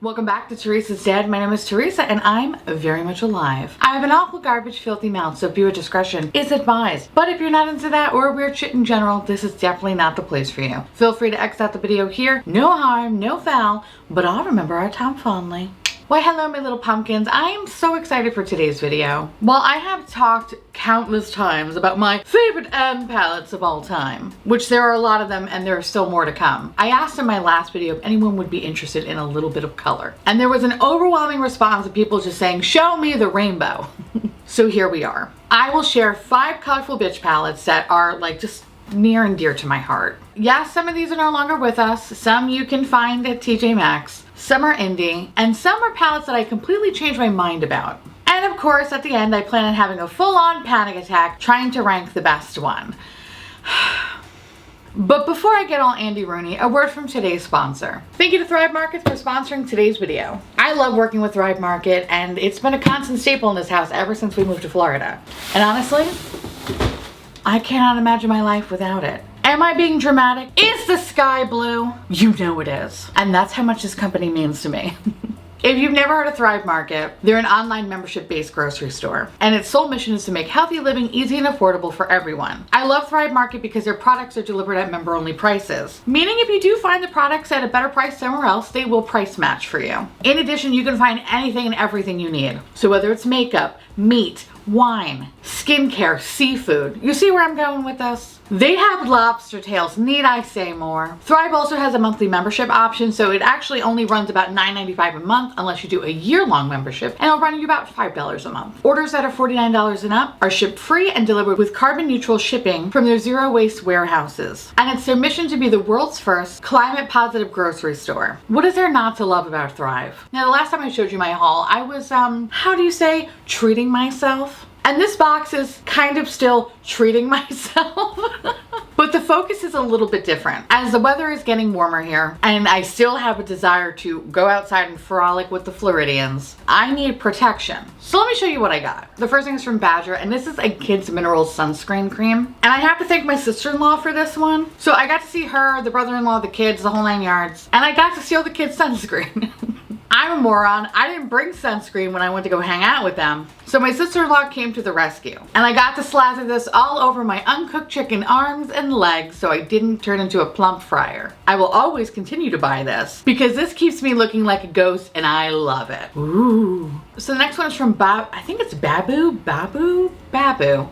Welcome back to Theresa's Dad. My name is Theresa and I'm very much alive. I have an awful garbage filthy mouth, so viewer discretion is advised. But if you're not into that or weird shit in general, this is definitely not the place for you. Feel free to X out the video here. No harm, no foul, but I'll remember our time fondly. Why hello my little pumpkins. I am so excited for today's video. While I have talked countless times about my favorite palettes of all time, which there are a lot of them and there are still more to come, I asked in my last video if anyone would be interested in a little bit of color. And there was an overwhelming response of people just saying, show me the rainbow. So here we are. I will share 5 colorful bitch palettes that are like just near and dear to my heart. Yes, some of these are no longer with us. Some you can find at TJ Maxx. Some are indie, and some are palettes that I completely changed my mind about. And of course, at the end, I plan on having a full-on panic attack trying to rank the best one. But before I get all Andy Rooney, a word from today's sponsor. Thank you to Thrive Market for sponsoring today's video. I love working with Thrive Market, and it's been a constant staple in this house ever since we moved to Florida. And honestly, I cannot imagine my life without it. Am I being dramatic? Is the sky blue? You know it is. And that's how much this company means to me. If you've never heard of Thrive Market, they're an online membership-based grocery store. And its sole mission is to make healthy living easy and affordable for everyone. I love Thrive Market because their products are delivered at member-only prices. Meaning if you do find the products at a better price somewhere else, they will price match for you. In addition, you can find anything and everything you need. So whether it's makeup, meat, wine, skincare, seafood. You see where I'm going with this? They have lobster tails, need I say more? Thrive also has a monthly membership option, so it actually only runs about $9.95 a month unless you do a year-long membership, and it'll run you about $5 a month. Orders that are $49 and up are shipped free and delivered with carbon-neutral shipping from their zero-waste warehouses. And it's their mission to be the world's first climate-positive grocery store. What is there not to love about Thrive? Now, the last time I showed you my haul, I was, how do you say, treating myself? And this box is kind of still treating myself. But the focus is a little bit different. As the weather is getting warmer here, and I still have a desire to go outside and frolic with the Floridians, I need protection. So let me show you what I got. The first thing is from Badger, and this is a Kids Minerals sunscreen cream. And I have to thank my sister-in-law for this one. So I got to see her, the brother-in-law, the kids, the whole 9 yards. And I got to steal the kids' sunscreen. I'm a moron. I didn't bring sunscreen when I went to go hang out with them. So my sister-in-law came to the rescue. And I got to slather this all over my uncooked chicken arms and legs so I didn't turn into a plump fryer. I will always continue to buy this because this keeps me looking like a ghost and I love it. Ooh. So the next one is from I think it's Babu.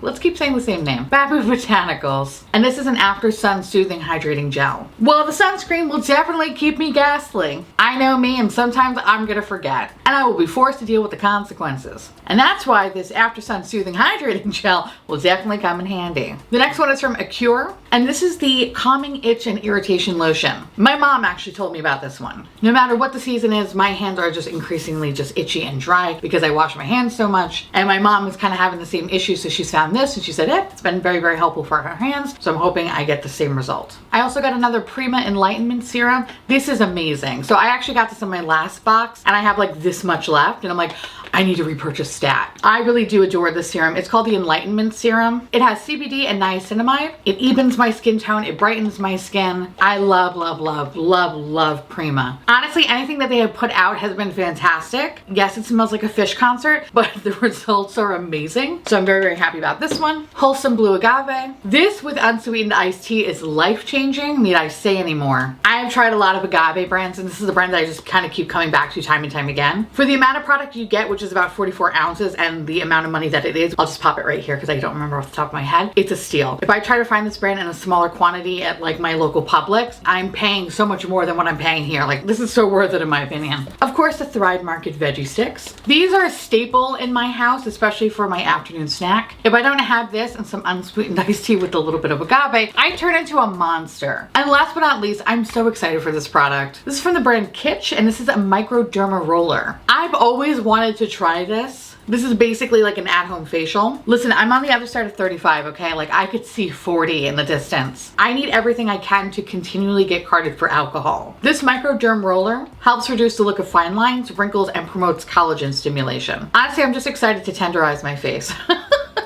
Let's keep saying the same name. Babu Botanicals. And this is an after sun soothing hydrating gel. Well, the sunscreen will definitely keep me ghastly. I know me, and sometimes I'm gonna forget. And I will be forced to deal with the consequences. And that's why this after sun soothing hydrating gel will definitely come in handy. The next one is from Acure. And this is the calming itch and irritation lotion. My mom actually told me about this one. No matter what the season is, my hands are just increasingly just itchy and dry because I wash my hands so much. And my mom was kind of having the same issue, so she's found this and she said, it's been very, very helpful for her hands. So I'm hoping I get the same result. I also got another Prima Enlightenment Serum. This is amazing. So I actually got this in my last box and I have like this much left and I'm like, I need to repurchase stat. I really do adore this serum. It's called the Enlightenment Serum. It has CBD and niacinamide. It evens my skin tone. It brightens my skin. I love, love, love, love, love Prima. Honestly, anything that they have put out has been fantastic. Yes, it smells like a fish concert, but the results are amazing. So I'm very, very happy about this one. Wholesome Blue Agave. This with unsweetened iced tea is life-changing. Need I say anymore? I have tried a lot of agave brands, and this is a brand that I just kind of keep coming back to time and time again. For the amount of product you get, which is about 44 ounces, and the amount of money that it is, I'll just pop it right here because I don't remember off the top of my head. It's a steal. If I try to find this brand in a smaller quantity at like my local Publix, I'm paying so much more than what I'm paying here. Like, this is so worth it in my opinion. Of course, the Thrive Market veggie sticks. These are a staple in my house, especially for my afternoon snack. If I don't have this and some unsweetened iced tea with a little bit of agave, I turn into a monster. And last but not least, I'm so excited for this product. This is from the brand Kitsch, and this is a microderma roller. I've always wanted to try this. This is basically like an at-home facial. Listen, I'm on the other side of 35, okay? Like, I could see 40 in the distance. I need everything I can to continually get carded for alcohol. This microderm roller helps reduce the look of fine lines, wrinkles, and promotes collagen stimulation. Honestly, I'm just excited to tenderize my face.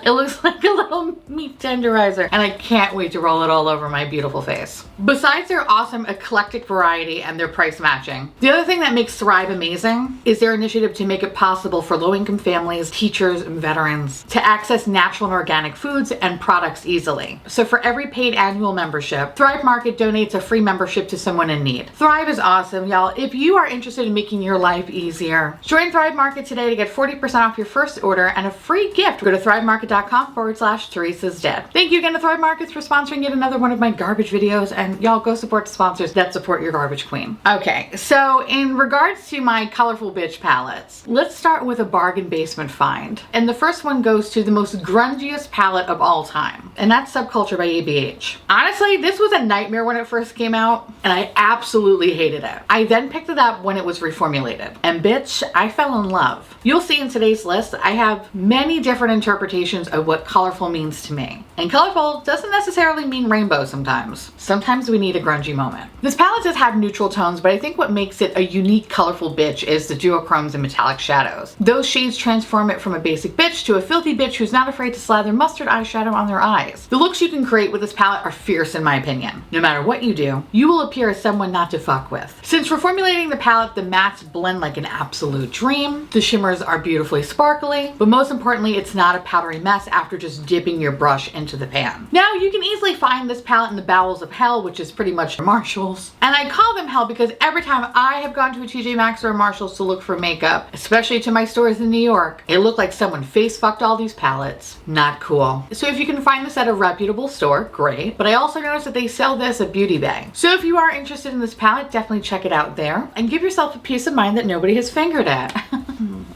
It looks like a little meat tenderizer, and I can't wait to roll it all over my beautiful face. Besides their awesome eclectic variety and their price matching, the other thing that makes Thrive amazing is their initiative to make it possible for low-income families, teachers, and veterans to access natural and organic foods and products easily. So for every paid annual membership, Thrive Market donates a free membership to someone in need. Thrive is awesome, y'all. If you are interested in making your life easier, join Thrive Market today to get 40% off your first order and a free gift. Go to thrivemarket.com/Theresa's Dead. Thank you again to Thrive Markets for sponsoring yet another one of my garbage videos, and y'all go support the sponsors that support your garbage queen. Okay, so in regards to my colorful bitch palettes, let's start with a bargain basement find. And the first one goes to the most grungiest palette of all time, and that's Subculture by ABH. Honestly, this was a nightmare when it first came out, and I absolutely hated it. I then picked it up when it was reformulated, and bitch, I fell in love. You'll see in today's list, I have many different interpretations of what colorful means to me. And colorful doesn't necessarily mean rainbow sometimes. Sometimes we need a grungy moment. This palette does have neutral tones, but I think what makes it a unique colorful bitch is the duochromes and metallic shadows. Those shades transform it from a basic bitch to a filthy bitch who's not afraid to slather mustard eyeshadow on their eyes. The looks you can create with this palette are fierce in my opinion. No matter what you do, you will appear as someone not to fuck with. Since reformulating the palette, the mattes blend like an absolute dream. The shimmers are beautifully sparkly, but most importantly, it's not a powdery mess after just dipping your brush into the pan. Now, you can easily find this palette in the bowels of hell, which is pretty much Marshall's. And I call them hell because every time I have gone to a TJ Maxx or a Marshall's to look for makeup, especially to my stores in New York, it looked like someone face fucked all these palettes. Not cool. So if you can find this at a reputable store, great. But I also noticed that they sell this at Beauty Bay. So if you are interested in this palette, definitely check it out there and give yourself a peace of mind that nobody has fingered it.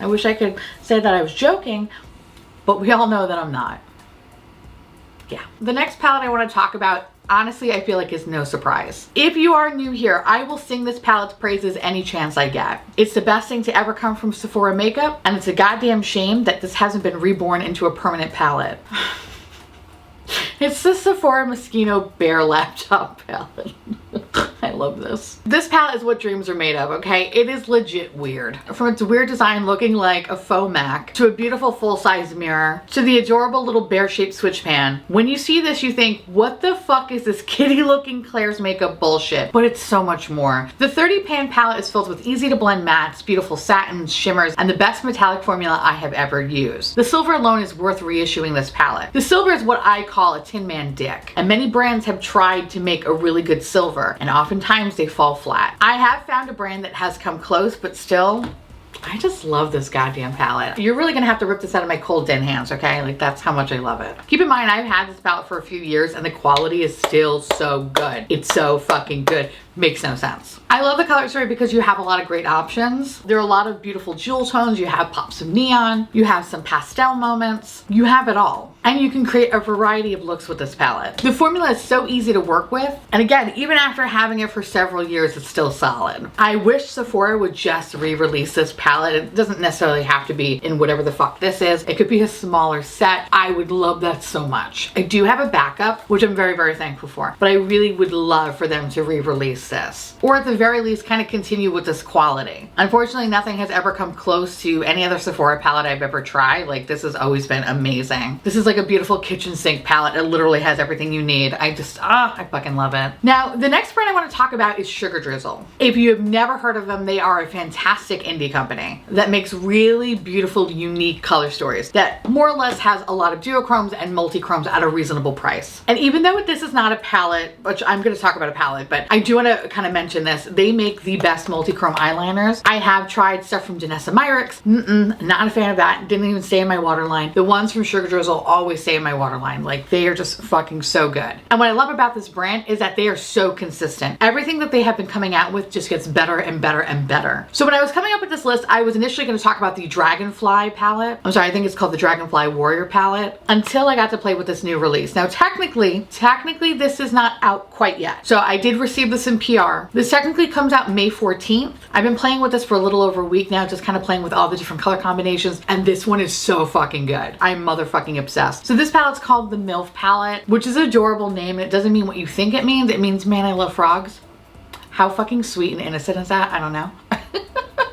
I wish I could say that I was joking, but we all know that I'm not. Yeah. The next palette I want to talk about, honestly, I feel like is no surprise. If you are new here, I will sing this palette's praises any chance I get. It's the best thing to ever come from Sephora makeup, and it's a goddamn shame that this hasn't been reborn into a permanent palette. It's the Sephora Moschino Bear Laptop palette. I love this. This palette is what dreams are made of, okay? It is legit weird. From its weird design looking like a faux Mac, to a beautiful full-size mirror, to the adorable little bear-shaped switch pan. When you see this, you think, what the fuck is this kitty-looking Claire's makeup bullshit? But it's so much more. The 30-pan palette is filled with easy-to-blend mattes, beautiful satins, shimmers, and the best metallic formula I have ever used. The silver alone is worth reissuing this palette. The silver is what I call a Tin Man dick, and many brands have tried to make a really good silver, and oftentimes they fall flat. I have found a brand that has come close, but still, I just love this goddamn palette. You're really gonna have to rip this out of my cold dead hands, okay? Like, that's how much I love it. Keep in mind, I've had this palette for a few years and the quality is still so good. It's so fucking good. Makes no sense. I love the color story because you have a lot of great options. There are a lot of beautiful jewel tones. You have pops of neon. You have some pastel moments. You have it all. And you can create a variety of looks with this palette. The formula is so easy to work with. And again, even after having it for several years, it's still solid. I wish Sephora would just re-release this palette. It doesn't necessarily have to be in whatever the fuck this is. It could be a smaller set. I would love that so much. I do have a backup, which I'm very, very thankful for. But I really would love for them to re-release this, or at the very least kind of continue with this quality. Unfortunately, nothing has ever come close to any other Sephora palette I've ever tried. Like, this has always been amazing. This is like a beautiful kitchen sink palette. It literally has everything you need. I fucking love it. Now, the next brand I want to talk about is Sugar Drizzle. If you have never heard of them, they are a fantastic indie company that makes really beautiful, unique color stories that more or less has a lot of duochromes and multi-chromes at a reasonable price. And even though this is not a palette, which I'm going to talk about a palette, but I do want to kind of mention this, they make the best multi-chrome eyeliners. I have tried stuff from Danessa Myricks. Not a fan of that. Didn't even stay in my waterline. The ones from Sugar Drizzle always stay in my waterline. Like, they are just fucking so good. And what I love about this brand is that they are so consistent. Everything that they have been coming out with just gets better and better and better. So when I was coming up with this list, I was initially going to talk about the Dragonfly palette. I'm sorry, I think it's called the Dragonfly Warrior palette, until I got to play with this new release. Now, technically, this is not out quite yet. So I did receive this in PR. This technically comes out May 14th. I've been playing with this for a little over a week now, just kind of playing with all the different color combinations, and this one is so fucking good. I'm motherfucking obsessed. So this palette's called the MILF palette, which is an adorable name, and it doesn't mean what you think it means. It means, man, I love frogs. How fucking sweet and innocent is that? I don't know.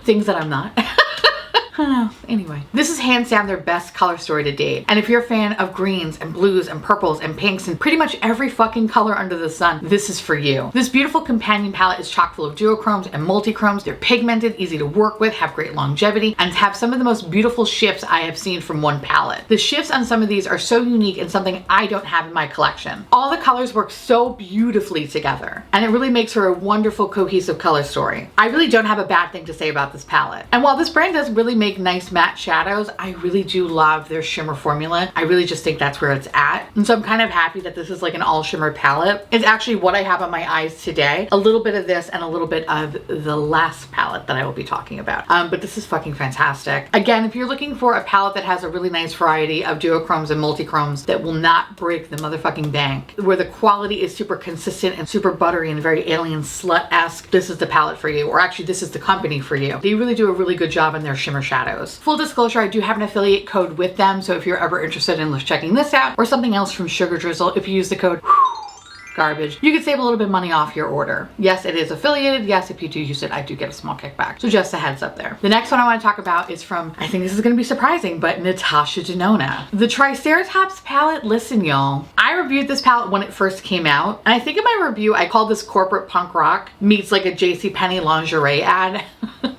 Things that I'm not. I don't know. Anyway, this is hands down their best color story to date. And if you're a fan of greens and blues and purples and pinks and pretty much every fucking color under the sun, this is for you. This beautiful companion palette is chock full of duochromes and multichromes. They're pigmented, easy to work with, have great longevity, and have some of the most beautiful shifts I have seen from one palette. The shifts on some of these are so unique and something I don't have in my collection. All the colors work so beautifully together, and it really makes for a wonderful cohesive color story. I really don't have a bad thing to say about this palette. And while this brand does really make nice matte shadows, I really do love their shimmer formula. I really just think that's where it's at. And so I'm kind of happy that this is like an all shimmer palette. It's actually what I have on my eyes today. A little bit of this and a little bit of the last palette that I will be talking about. But this is fucking fantastic. Again, if you're looking for a palette that has a really nice variety of duochromes and multichromes that will not break the motherfucking bank, where the quality is super consistent and super buttery and very alien slut-esque, this is the palette for you. Or actually, this is the company for you. They really do a really good job in their shimmer shadows. Full disclosure, I do have an affiliate code with them, so if you're ever interested in checking this out or something else from Sugar Drizzle, if you use the code garbage, you can save a little bit of money off your order. Yes, it is affiliated. Yes, if you do use it, I do get a small kickback. So just a heads up there. The next one I want to talk about is from, I think this is going to be surprising, but Natasha Denona. The Triceratops palette, listen y'all, I reviewed this palette when it first came out, and I think in my review I called this corporate punk rock meets like a JCPenney lingerie ad.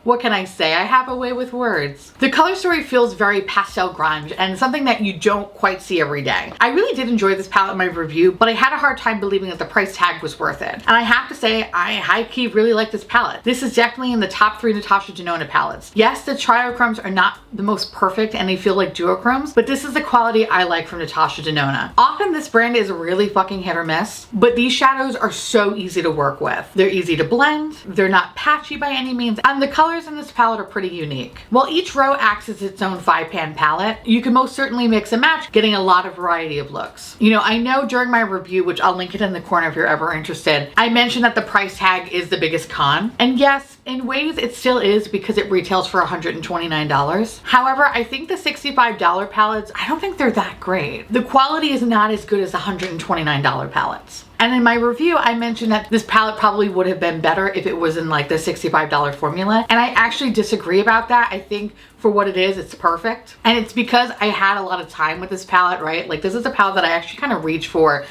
What can I say? I have a way with words. The color story feels very pastel grunge and something that you don't quite see every day. I really did enjoy this palette in my review, but I had a hard time believing that the price tag was worth it. And I have to say, I high-key really like this palette. This is definitely in the top 3 Natasha Denona palettes. Yes, the triochromes are not the most perfect and they feel like duochromes, but this is the quality I like from Natasha Denona. Often this brand is really fucking hit or miss, but these shadows are so easy to work with. They're easy to blend, they're not patchy by any means, and the colors in this palette are pretty unique. While each row acts as its own 5-pan palette, you can most certainly mix and match, getting a lot of variety of looks. You know, I know during my review, which I'll link it in the corner if you're ever interested, I mentioned that the price tag is the biggest con. And yes, in ways it still is because it retails for $129. However, I think the $65 palettes, I don't think they're that great. The quality is not as good as the $129 palettes. And in my review, I mentioned that this palette probably would have been better if it was in like the $65 formula. And I actually disagree about that. I think for what it is, it's perfect. And it's because I had a lot of time with this palette, right? Like this is a palette that I actually kind of reach for,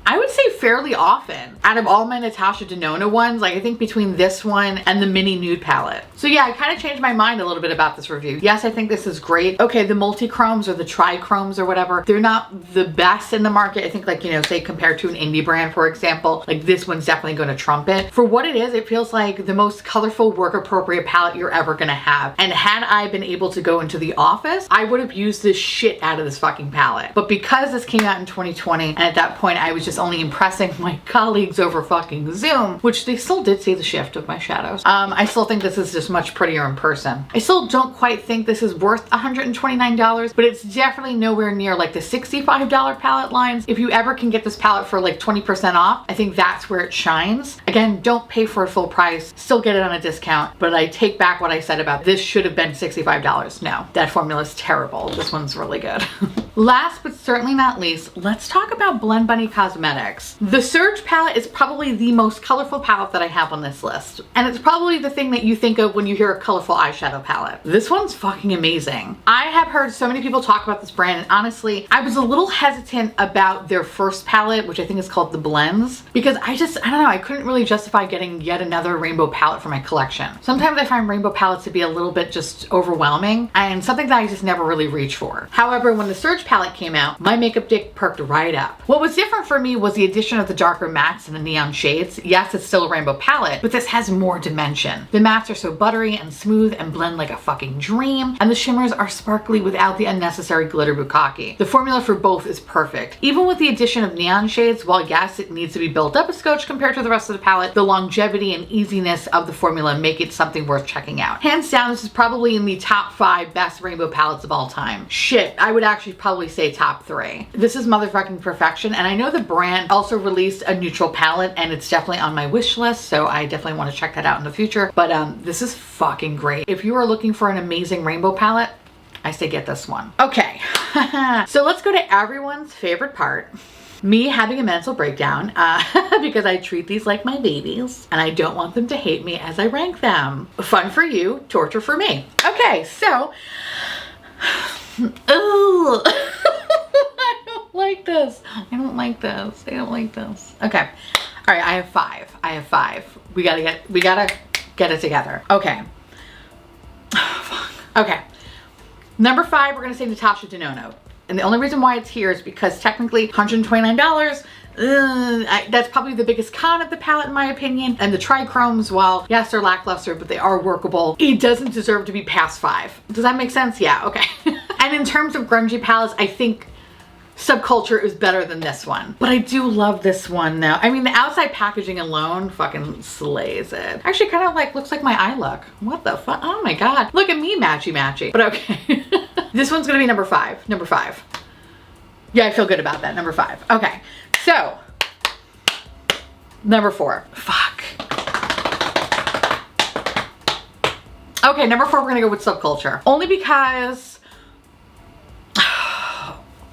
I would say fairly often. Out of all my Natasha Denona ones, like I think between this one and the mini nude palette. So yeah, I kind of changed my mind a little bit about this review. Yes, I think this is great. Okay, the multi-chromes or the trichromes or whatever, they're not the best in the market. I think like, you know, say compared to an indie brand, for example, like this one's definitely going to trump it. For what it is, it feels like the most colorful, work appropriate palette you're ever going to have. And had I been able to go into the office, I would have used this shit out of this fucking palette. But because this came out in 2020, and at that point I was just only impressing my colleagues over fucking Zoom, which they still did see the shift of my shadows. I still think this is just much prettier in person. I still don't quite think this is worth $129, but it's definitely nowhere near like the $65 palette lines. If you ever can get this palette for like 20% off, I think that's where it shines. Again, don't pay for it full price, still get it on a discount, but I take back what I said about this should have been $65. No, that formula is terrible. This one's really good. Last but certainly not least, let's talk about Blend Bunny Cosmetics. The Surge palette is probably the most colorful palette that I have on this list. And it's probably the thing that you think of when you hear a colorful eyeshadow palette. This one's fucking amazing. I have heard so many people talk about this brand, and honestly, I was a little hesitant about their first palette, which I think is called the Blends, because I don't know, I couldn't really justify getting yet another rainbow palette for my collection. Sometimes I find rainbow palettes to be a little bit just overwhelming and something that I just never really reach for. However, when the Surge palette came out, my makeup dick perked right up. What was different for me was the addition of the darker mattes and the neon shades. Yes, it's still a rainbow palette, but this has more dimension. The mattes are so buttery and smooth and blend like a fucking dream, and the shimmers are sparkly without the unnecessary glitter bukkake. The formula for both is perfect. Even with the addition of neon shades, while yes, it needs to be built up a scotch compared to the rest of the palette, the longevity and easiness of the formula make it something worth checking out. Hands down, this is probably in the top 5 best rainbow palettes of all time. Shit, I would actually probably say top 3. This is motherfucking perfection, and I know the brand also released a neutral palette, and it's definitely on my wish list, so I definitely want to check that out in the future. But this is fucking great. If you are looking for an amazing rainbow palette, I say get this one. Okay, so let's go to everyone's favorite part. Me having a mental breakdown because I treat these like my babies and I don't want them to hate me as I rank them. Fun for you, torture for me. Okay, so Ooh. I don't like this. I don't like this. I don't like this. Okay. All right, I have 5. I have 5. We gotta get it together. Okay. Okay. Number 5, we're gonna say Natasha Denona. And the only reason why it's here is because technically $129, that's probably the biggest con of the palette in my opinion. And the trichromes, while yes, they're lackluster, but they are workable. It doesn't deserve to be past 5. Does that make sense? Yeah, okay. And in terms of grungy palettes, I think Subculture is better than this one. But I do love this one now. I mean, the outside packaging alone fucking slays it. Actually kind of like looks like my eye look. What the fuck? Oh my God. Look at me matchy matchy. But okay. This one's gonna be number 5. Number 5. Yeah, I feel good about that. Number 5. Okay. So, number 4. Fuck. Okay, number 4, we're gonna go with Subculture. Only because,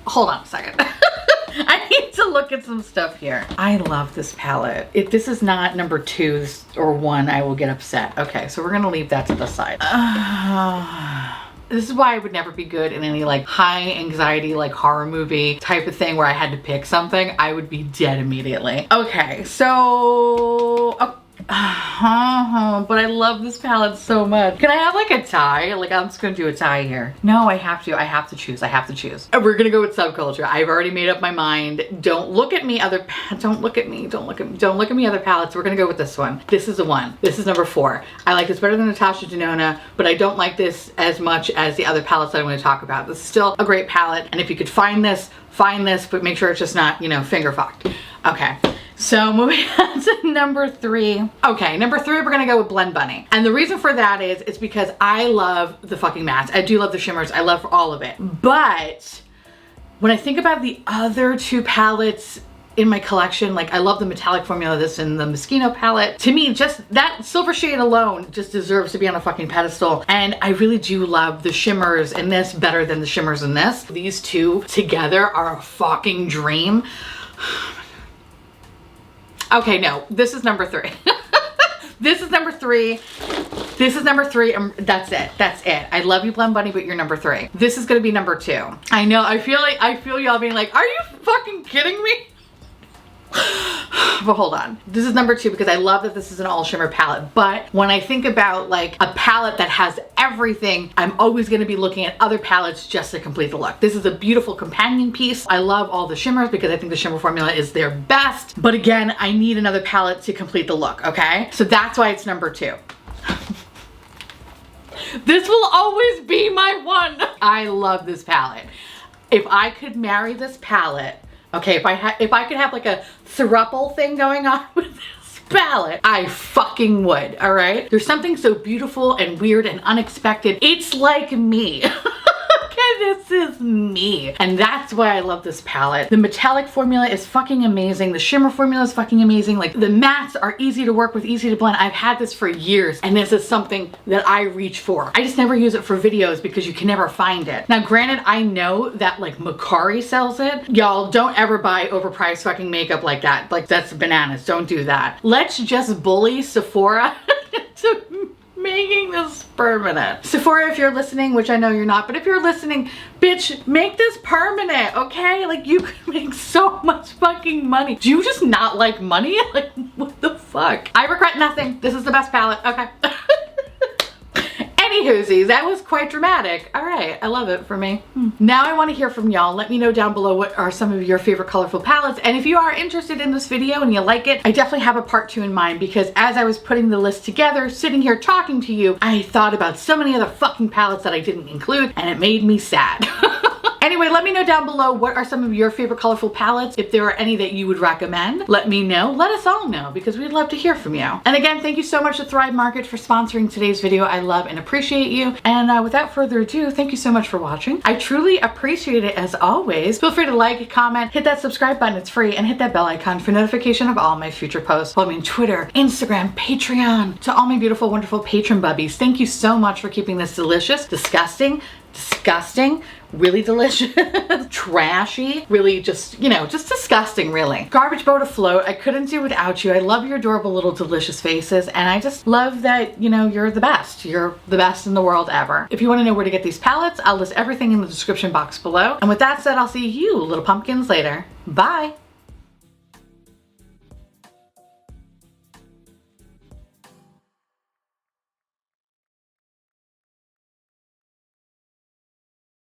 hold on a second. I need to look at some stuff here. I love this palette. If this is not number 2 or 1, I will get upset. Okay, so we're gonna leave that to the side. This is why I would never be good in any like high anxiety like horror movie type of thing where I had to pick something. I would be dead immediately. Okay, so but I love this palette so much. Can I have like a tie? Like I'm just gonna do a tie here. No, I have to choose. I have to choose. We're gonna go with Subculture. I've already made up my mind. Don't look at me don't look at me other palettes. We're gonna go with this one. This is the one. This is number 4. I like this better than Natasha Denona, but I don't like this as much as the other palettes that I'm gonna talk about. This is still a great palette, and if you could find this, but make sure it's just not, you know, finger fucked. Okay. So moving on to number 3. Okay, number 3, we're gonna go with Blend Bunny. And the reason for that is, it's because I love the fucking mattes. I do love the shimmers. I love all of it. But when I think about the other 2 palettes in my collection, like I love the metallic formula, this and the Moschino palette. To me, just that silver shade alone just deserves to be on a fucking pedestal. And I really do love the shimmers in this better than the shimmers in this. These 2 together are a fucking dream. Okay, no, this is number 3. This is number 3. This is number 3, and that's it. That's it. I love you, Blend Bunny, but you're number 3. This is gonna be number 2. I know, I feel y'all being like, are you fucking kidding me? But hold on. This is number 2 because I love that this is an all shimmer palette. But when I think about like a palette that has everything, I'm always going to be looking at other palettes just to complete the look. This is a beautiful companion piece. I love all the shimmers because I think the shimmer formula is their best. But again, I need another palette to complete the look, okay? So that's why it's number 2. This will always be my one. I love this palette. If I could marry this palette, okay, if I could have like a throuple thing going on with this palette, I fucking would, all right? There's something so beautiful and weird and unexpected. It's like me. Okay, this is me. And that's why I love this palette. The metallic formula is fucking amazing. The shimmer formula is fucking amazing. Like the mattes are easy to work with, easy to blend. I've had this for years and this is something that I reach for. I just never use it for videos because you can never find it. Now granted, I know that like Macari sells it. Y'all don't ever buy overpriced fucking makeup like that. Like that's bananas. Don't do that. Let's just bully Sephora to making this permanent. Sephora, if you're listening, which I know you're not, but if you're listening, bitch, make this permanent, okay? Like you could make so much fucking money. Do you just not like money? Like what the fuck? I regret nothing. This is the best palette, okay? Anywhoosies, that was quite dramatic. All right, I love it for me. Now I want to hear from y'all. Let me know down below what are some of your favorite colorful palettes. And if you are interested in this video and you like it, I definitely have a part 2 in mind because as I was putting the list together, sitting here talking to you, I thought about so many other fucking palettes that I didn't include and it made me sad. Anyway, let me know down below what are some of your favorite colorful palettes. If there are any that you would recommend, let me know. Let us all know because we'd love to hear from you. And again, thank you so much to Thrive Market for sponsoring today's video. I love and appreciate you. And without further ado, thank you so much for watching. I truly appreciate it as always. Feel free to like, comment, hit that subscribe button, it's free, and hit that bell icon for notification of all my future posts. Follow me on Twitter, Instagram, Patreon. To all my beautiful, wonderful patron bubbies, thank you so much for keeping this delicious, disgusting, really delicious, trashy, really just, you know, just disgusting really. Garbage boat afloat, I couldn't do without you. I love your adorable little delicious faces, and I just love that, you know, you're the best. You're the best in the world ever. If you want to know where to get these palettes, I'll list everything in the description box below. And with that said, I'll see you little pumpkins later. Bye!